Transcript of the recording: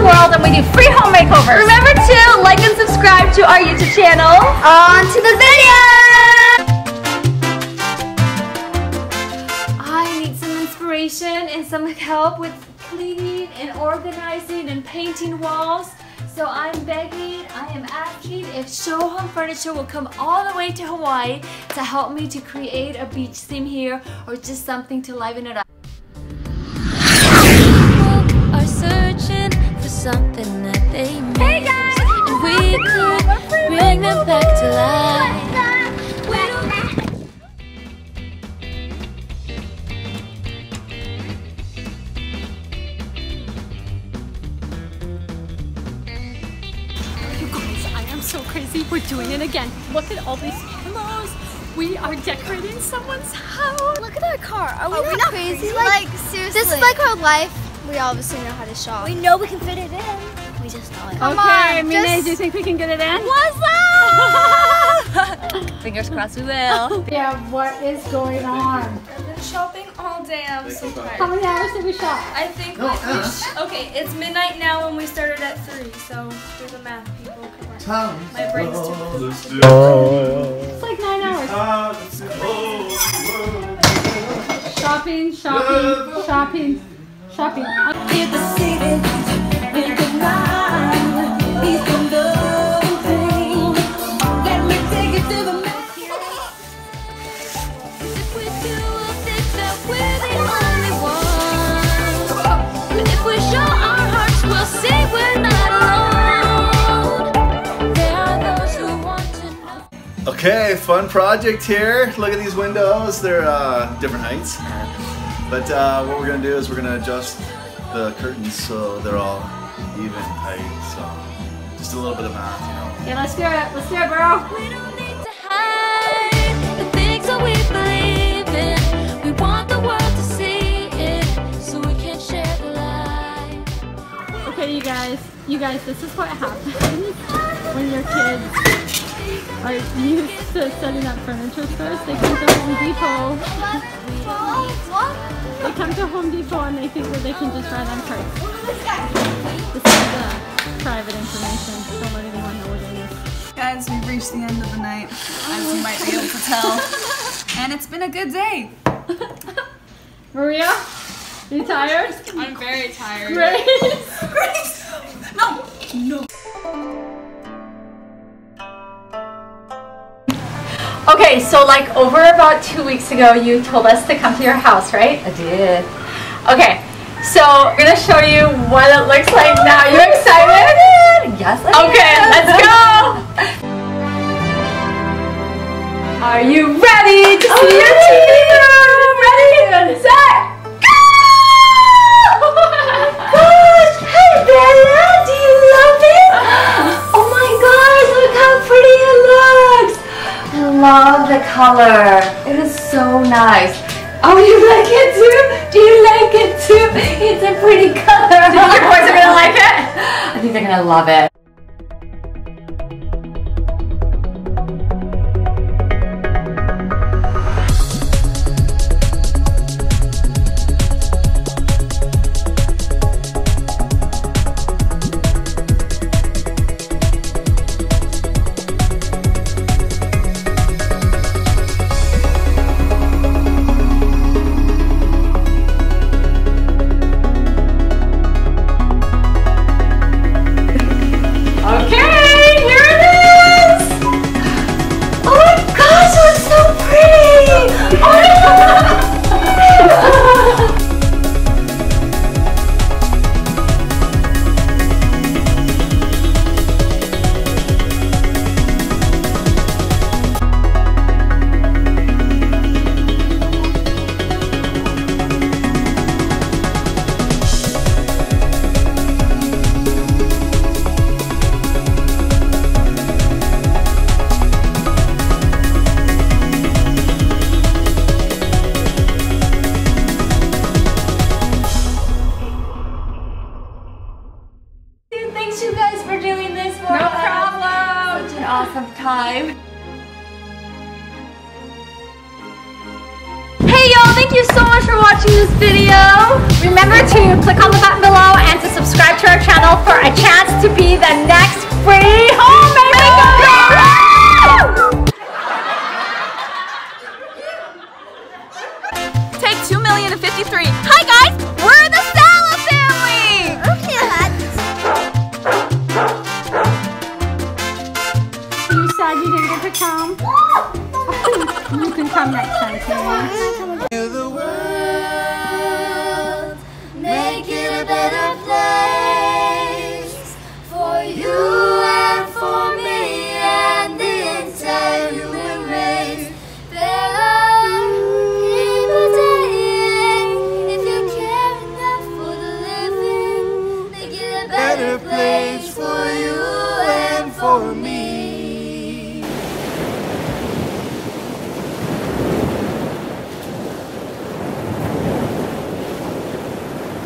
the world, and we do free home makeovers. Remember to like and subscribe to our YouTube channel. On to the video! I need some inspiration and some help with cleaning and organizing and painting walls. So I'm begging, I am asking if Showhome Furniture will come all the way to Hawaii to help me to create a beach theme here or just something to liven it up. People are searching for something that they missed. Hey guys! And we could bring them back to life. So crazy, we're doing it again. Look at all these pillows. We are decorating someone's house. Look at our car. Are we not crazy? Like seriously. This is like our life. We obviously know how to shop. We know we can fit it in. We just know it. Come on, Mine, do you think we can get it in? What's up? Fingers crossed we will. Yeah, what is going on? I've been shopping all day. I'm so tired. How many hours did we shop? I think okay, it's midnight now and we started at 3, so do the math, people. Come on. My brain's too busy. It's like 9 hours. Shopping, shopping, shopping, shopping. Okay, fun project here. Look at these windows. They're different heights. But what we're gonna do is we're gonna adjust the curtains so they're all even height. So just a little bit of math, you know. Yeah, let's do it. Let's do it, bro. We don't need to hide the things that we believe in. We want the world to see it so we can share the light. Okay, you guys, this is what happens when your kids are used to setting up furniture stores. They come to Home Depot. They come to Home Depot and they think that they can just ride on carts. This is private information. Don't let anyone know what it is. Guys, we've reached the end of the night, as you might be able to tell. And it's been a good day. Maria, you tired? I'm very tired. Grace? Grace! No! No! Okay, so like over about 2 weeks ago, you told us to come to your house, right? I did. Okay, so I'm gonna show you what it looks like now. You excited? Yes, I Okay, let's go! Are you ready to see your TV room? Ready, set, go! Gosh, hey Bella, do you love it? Oh my gosh, look how pretty it looks. I love the color. It is so nice. Oh, you like it too? Do you like it too? It's a pretty color. Do you think your boys are gonna like it? I think they're gonna love it. awesome time. Hey y'all, thank you so much for watching this video. Remember to click on the button below and to subscribe to our channel for a chance to be the next free home makeover. Take 2,053,000. Hi guys!